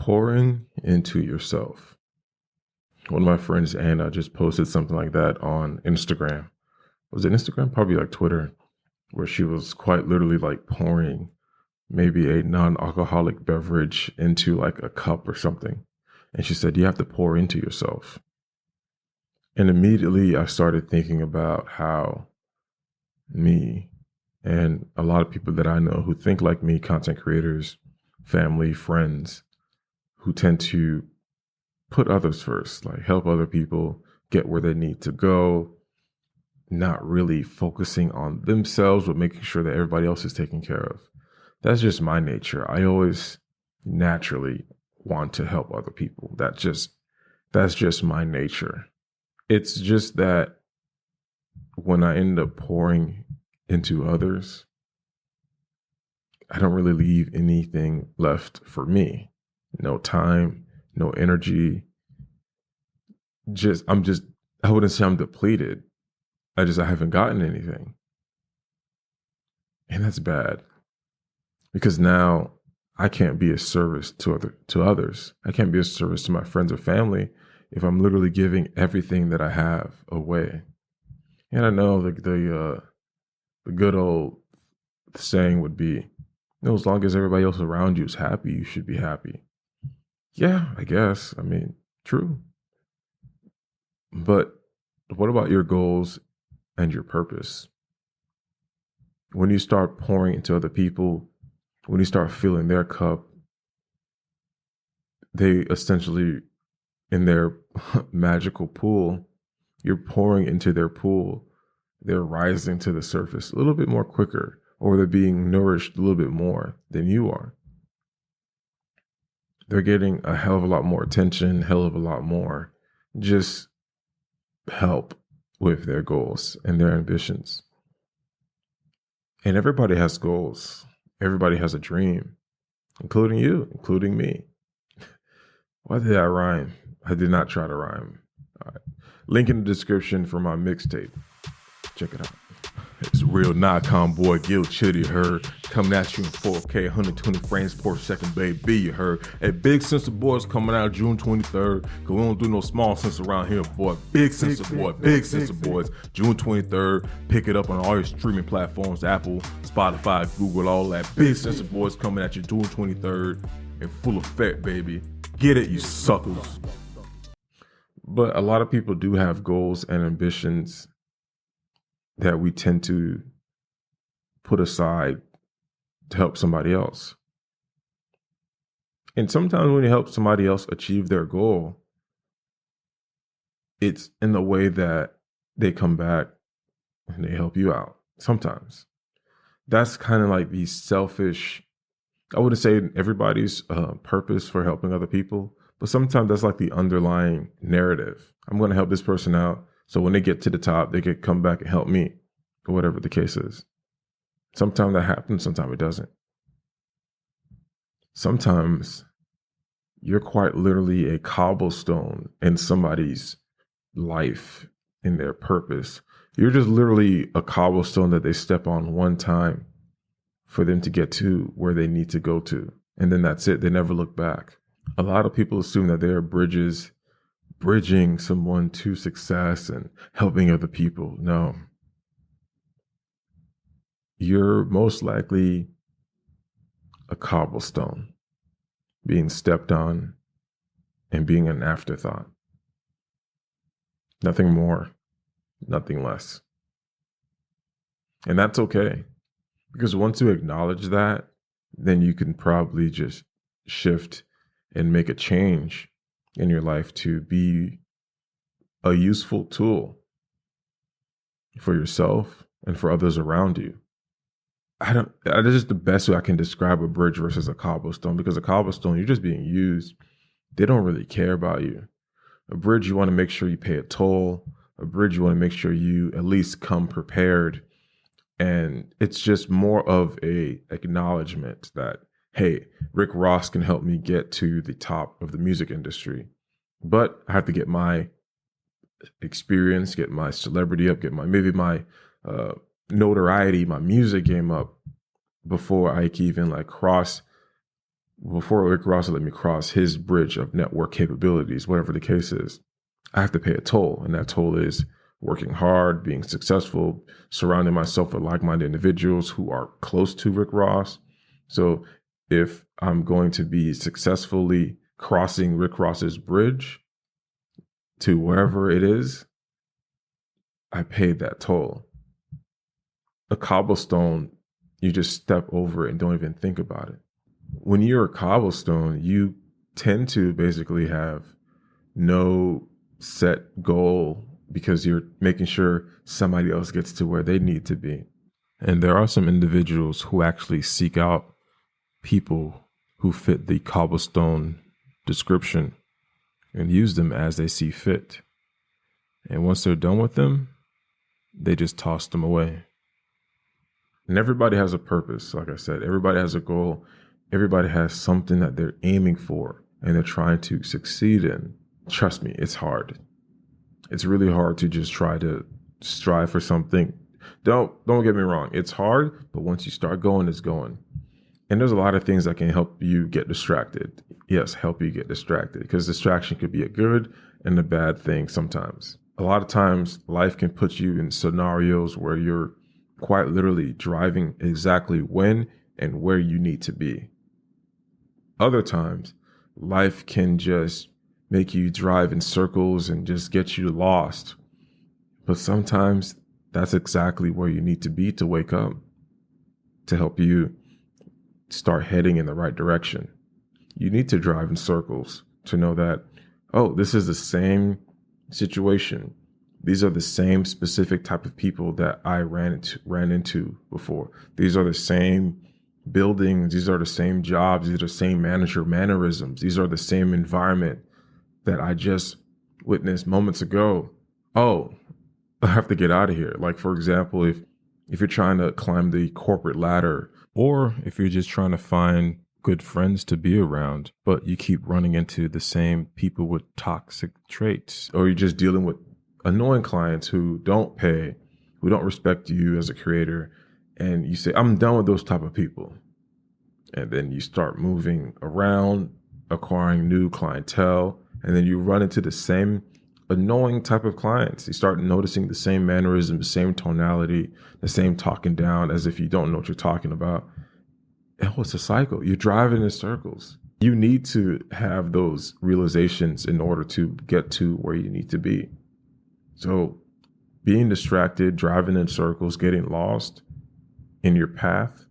pouring into yourself. One of my friends, Anna, just posted something like that on Instagram. Was it Instagram? Probably like Twitter, where she was quite literally like pouring maybe a non-alcoholic beverage into like a cup or something. And she said, you have to pour into yourself. And immediately I started thinking about how me and a lot of people that I know who think like me, content creators, family, friends, who tend to put others first, like help other people get where they need to go, not really focusing on themselves, but making sure that everybody else is taken care of. That's just my nature. I always naturally want to help other people. That's just my nature. It's just that when I end up pouring into others, I don't really leave anything left for me. No time, no energy. I wouldn't say I'm depleted. I haven't gotten anything. And that's bad. Because now I can't be a service to others. I can't be a service to my friends or family if I'm literally giving everything that I have away. And I know the good old saying would be, as long as everybody else around you is happy, you should be happy. Yeah, I guess. I mean, true. But what about your goals and your purpose? When you start pouring into other people, when you start filling their cup, they essentially, in their magical pool, you're pouring into their pool. They're rising to the surface a little bit more quicker, or they're being nourished a little bit more than you are. They're getting a hell of a lot more attention, hell of a lot more just help with their goals and their ambitions. And everybody has goals. Everybody has a dream, including you, including me. Why did I rhyme? I did not try to rhyme. All right. Link in the description for my mixtape. Check it out. It's real Nikon boy, Gil Chitty, you heard. Coming at you in 4K, 120 frames per second, baby, you heard. A Big Sensor Boys coming out June 23rd. Cause we don't do no small sense around here, boy. Big Sensor Boys, June 23rd. Pick it up on all your streaming platforms, Apple, Spotify, Google, all that. Big Sensor Boys coming at you June 23rd in full effect, baby. Get it, you suckers. But a lot of people do have goals and ambitions that we tend to put aside to help somebody else. And sometimes when you help somebody else achieve their goal, it's in the way that they come back and they help you out. Sometimes. That's kind of like the selfish, I wouldn't say everybody's purpose for helping other people, but sometimes that's like the underlying narrative. I'm going to help this person out, so when they get to the top, they can come back and help me, or whatever the case is. Sometimes that happens, sometimes it doesn't. Sometimes you're quite literally a cobblestone in somebody's life, in their purpose. You're just literally a cobblestone that they step on one time for them to get to where they need to go to. And then that's it. They never look back. A lot of people assume that they are bridges, bridging someone to success and helping other people. No. You're most likely a cobblestone being stepped on and being an afterthought. Nothing more, nothing less. And that's okay. Because once you acknowledge that, then you can probably just shift and make a change in your life to be a useful tool for yourself and for others around you. That is just the best way I can describe a bridge versus a cobblestone, because a cobblestone, you're just being used. They don't really care about you. A bridge, you want to make sure you pay a toll. A bridge, you want to make sure you at least come prepared. And it's just more of a acknowledgement that, hey, Rick Ross can help me get to the top of the music industry. But I have to get my experience, get my celebrity up, get my notoriety, my music game up before I can even cross before Rick Ross let me cross his bridge of network capabilities, whatever the case is, I have to pay a toll. And that toll is working hard, being successful, surrounding myself with like-minded individuals who are close to Rick Ross. So if I'm going to be successfully crossing Rick Ross's bridge to wherever it is, I paid that toll. A cobblestone, you just step over it and don't even think about it. When you're a cobblestone, you tend to basically have no set goal because you're making sure somebody else gets to where they need to be. And there are some individuals who actually seek out people who fit the cobblestone description and use them as they see fit. And once they're done with them, they just toss them away. And everybody has a purpose. Like I said, everybody has a goal. Everybody has something that they're aiming for and they're trying to succeed in. Trust me, it's hard. It's really hard to just try to strive for something. Don't get me wrong. It's hard, but once you start going, it's going. And there's a lot of things that can help you get distracted. Yes, help you get distracted, because distraction could be a good and a bad thing sometimes. A lot of times life can put you in scenarios where you're quite literally driving exactly when and where you need to be. Other times, life can just make you drive in circles and just get you lost. But sometimes that's exactly where you need to be to wake up, to help you start heading in the right direction. You need to drive in circles to know that, oh, this is the same situation. These are the same specific type of people that I ran into before. These are the same buildings. These are the same jobs. These are the same manager mannerisms. These are the same environment that I just witnessed moments ago. Oh, I have to get out of here. Like, for example, if you're trying to climb the corporate ladder, or if you're just trying to find good friends to be around, but you keep running into the same people with toxic traits, or you're just dealing with annoying clients who don't pay, who don't respect you as a creator, and you say, I'm done with those type of people. And then you start moving around, acquiring new clientele, and then you run into the same annoying type of clients. You start noticing the same mannerism, the same tonality, the same talking down as if you don't know what you're talking about. Oh, it's a cycle. You're driving in circles. You need to have those realizations in order to get to where you need to be. So being distracted, driving in circles, getting lost in your path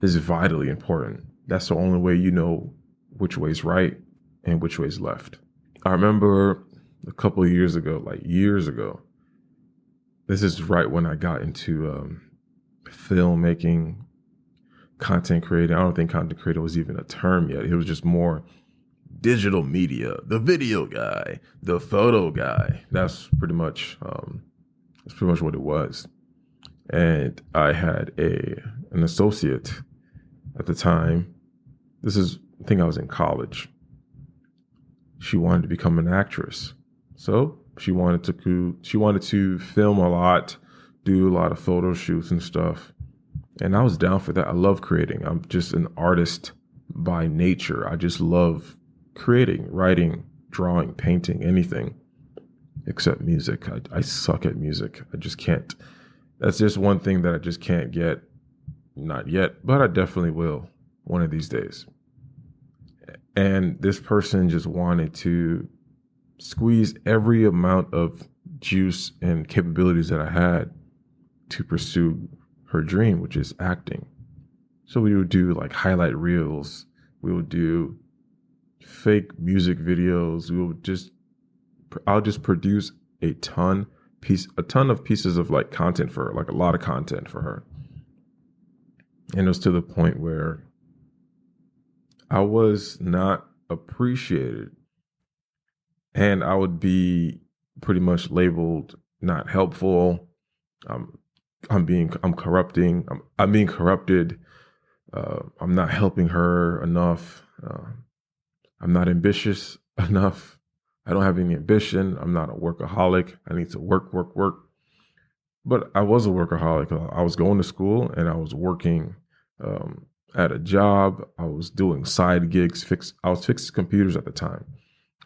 is vitally important. That's the only way you know which way's right and which way's left. I remember a couple of years ago, this is right when I got into filmmaking, content creating. I don't think content creator was even a term yet. It was just more digital media, the video guy, the photo guy. That's pretty much what it was. And I had an associate at the time. I think I was in college. She wanted to become an actress. So she wanted to film a lot, do a lot of photo shoots and stuff. And I was down for that. I love creating. I'm just an artist by nature. I just love creating, writing, drawing, painting, anything except music. I suck at music. I just can't. That's just one thing that I just can't get. Not yet, but I definitely will one of these days. And this person just wanted to squeeze every amount of juice and capabilities that I had to pursue her dream, which is acting. So we would do like highlight reels. We would do fake music videos. I'll just produce a ton of pieces of like content for her, like a lot of content for her. And it was to the point where I was not appreciated, and I would be pretty much labeled not helpful. I'm being corrupted. I'm not helping her enough. I'm not ambitious enough. I don't have any ambition. I'm not a workaholic. I need to work. But I was a workaholic. I was going to school and I was working at a job. I was doing side gigs. I was fixing computers at the time.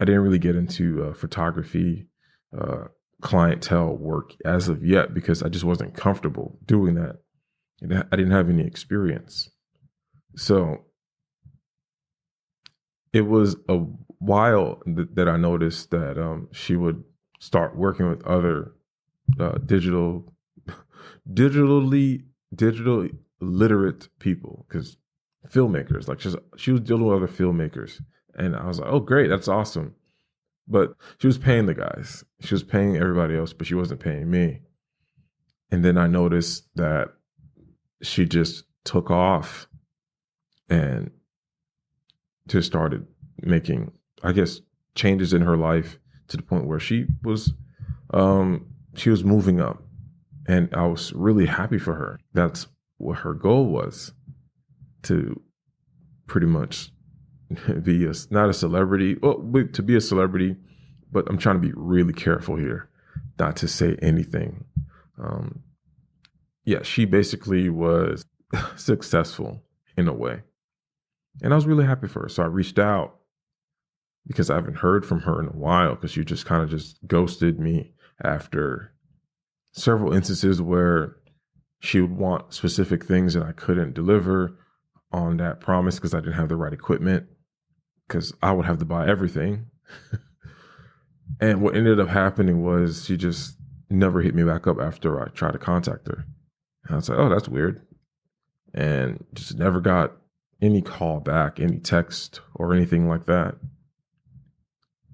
I didn't really get into photography, uh, clientele work as of yet because I just wasn't comfortable doing that. And I didn't have any experience. So it was a while that I noticed that she would start working with other digital, digital literate people, because filmmakers, like she was dealing with other filmmakers, and I was like, oh great, that's awesome. But she was paying the guys, she was paying everybody else, but she wasn't paying me. And then I noticed that she just took off and just started making, I guess, changes in her life to the point where she was moving up, and I was really happy for her. That's what her goal was, to pretty much be not a celebrity, well, to be a celebrity, but I'm trying to be really careful here not to say anything. Um, yeah, she basically was successful in a way, and I was really happy for her. So I reached out because I haven't heard from her in a while, because she just kind of just ghosted me after several instances where she would want specific things and I couldn't deliver on that promise because I didn't have the right equipment, because I would have to buy everything. And what ended up happening was she just never hit me back up after I tried to contact her. And I was like, oh, that's weird. And just never got any call back, any text or anything like that.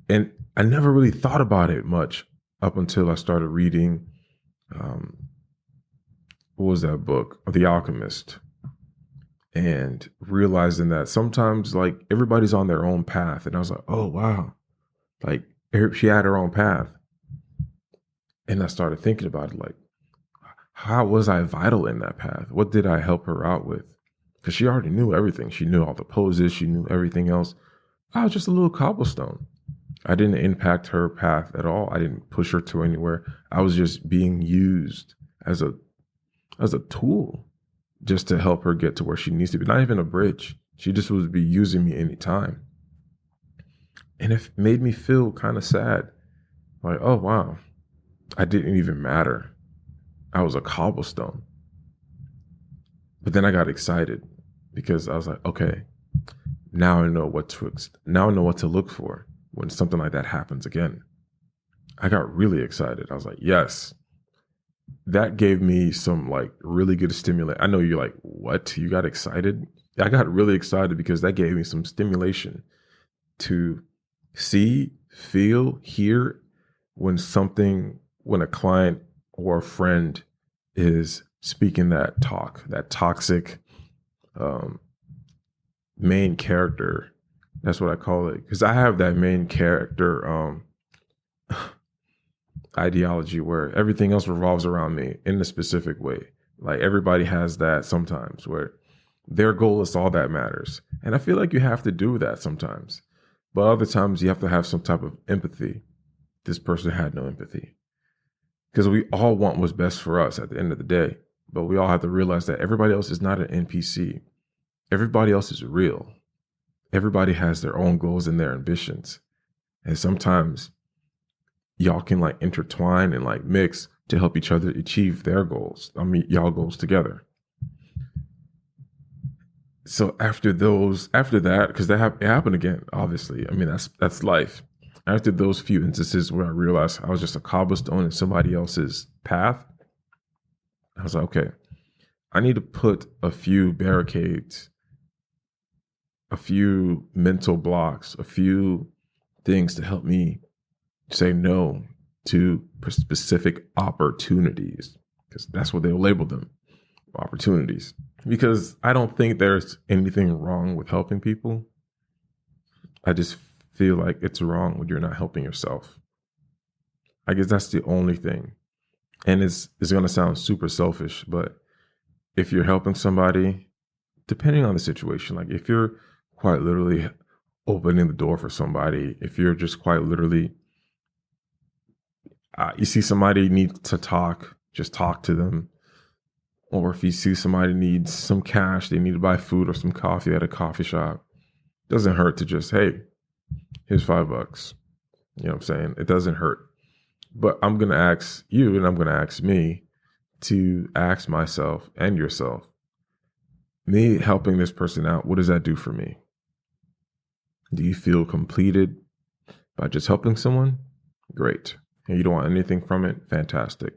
And I never really thought about it much up until I started reading, what was that book? The Alchemist. And realizing that sometimes, like, everybody's on their own path. And I was like, oh, wow. Like, she had her own path. And I started thinking about it, like, how was I vital in that path? What did I help her out with? Because she already knew everything. She knew all the poses. She knew everything else. I was just a little cobblestone. I didn't impact her path at all. I didn't push her to anywhere. I was just being used as a tool just to help her get to where she needs to be. Not even a bridge. She just would be using me anytime. And it made me feel kind of sad. Like, oh, wow, I didn't even matter. I was a cobblestone. But then I got excited because I was like, okay, now I know what to look for when something like that happens again. I got really excited. I was like, yes. That gave me some like really good stimulation. I know you're like, what? You got excited? I got really excited because that gave me some stimulation to see, feel, hear when a client or a friend is speaking that talk, that toxic main character. That's what I call it. Because I have that main character ideology where everything else revolves around me in a specific way. Like, everybody has that sometimes where their goal is all that matters. And I feel like you have to do that sometimes. But other times you have to have some type of empathy. This person had no empathy. Because we all want what's best for us at the end of the day. But we all have to realize that everybody else is not an NPC. Everybody else is real. Everybody has their own goals and their ambitions. And sometimes y'all can like intertwine and like mix to help each other achieve their goals. I mean, y'all goals together. So after that, because it happened again, obviously. I mean, that's life. After those few instances where I realized I was just a cobblestone in somebody else's path, I was like, okay, I need to put a few barricades, a few mental blocks, a few things to help me say no to specific opportunities, because that's what they'll label them, opportunities. Because I don't think there's anything wrong with helping people. I just feel like it's wrong when you're not helping yourself. I guess that's the only thing. And it's going to sound super selfish, but if you're helping somebody, depending on the situation, like if you're quite literally opening the door for somebody, if you're just quite literally, you see somebody needs to talk, just talk to them. Or if you see somebody needs some cash, they need to buy food or some coffee at a coffee shop, doesn't hurt to just, hey, here's $5. You know what I'm saying? It doesn't hurt. But I'm going to ask you, and I'm going to ask me to ask myself and yourself, me helping this person out, what does that do for me? Do you feel completed by just helping someone? Great. And you don't want anything from it? Fantastic.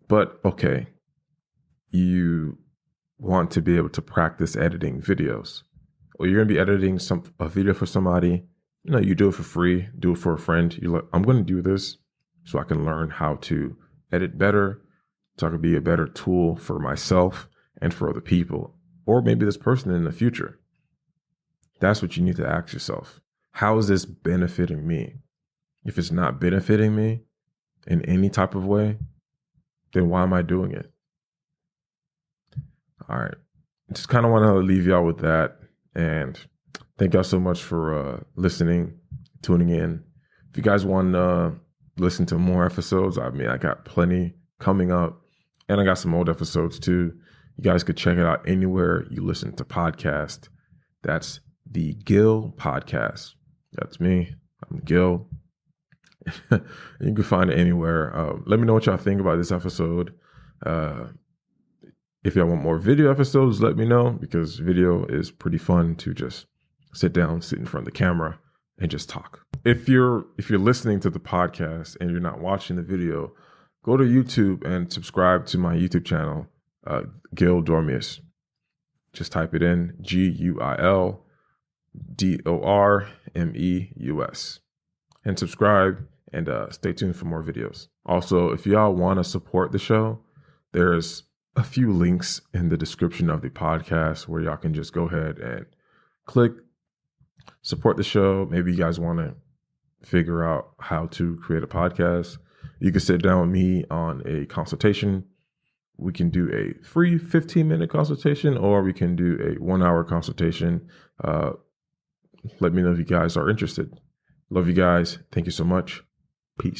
But okay, you want to be able to practice editing videos. Or you're going to be editing a video for somebody. You do it for free, do it for a friend. You're like, I'm going to do this so I can learn how to edit better, so I can be a better tool for myself and for other people, or maybe this person in the future. That's what you need to ask yourself. How is this benefiting me? If it's not benefiting me in any type of way, then why am I doing it? All right. Just kind of want to leave y'all with that. And thank y'all so much for listening, tuning in. If you guys want to listen to more episodes, I got plenty coming up. And I got some old episodes too. You guys could check it out anywhere you listen to podcasts. That's the Gil Podcast. That's me. I'm Gil. You can find it anywhere. Let me know what y'all think about this episode. If y'all want more video episodes, let me know, because video is pretty fun to just sit down, sit in front of the camera, and just talk. If you're listening to the podcast and you're not watching the video, go to YouTube and subscribe to my YouTube channel, Gil Dormius. Just type it in, GUILDORMEUS, and subscribe, and stay tuned for more videos. Also, if y'all want to support the show, there's a few links in the description of the podcast where y'all can just go ahead and click support the show. Maybe you guys want to figure out how to create a podcast. You can sit down with me on a consultation. We can do a free 15-minute consultation, or we can do a 1-hour consultation. Let me know if you guys are interested. Love you guys. Thank you so much. Peace.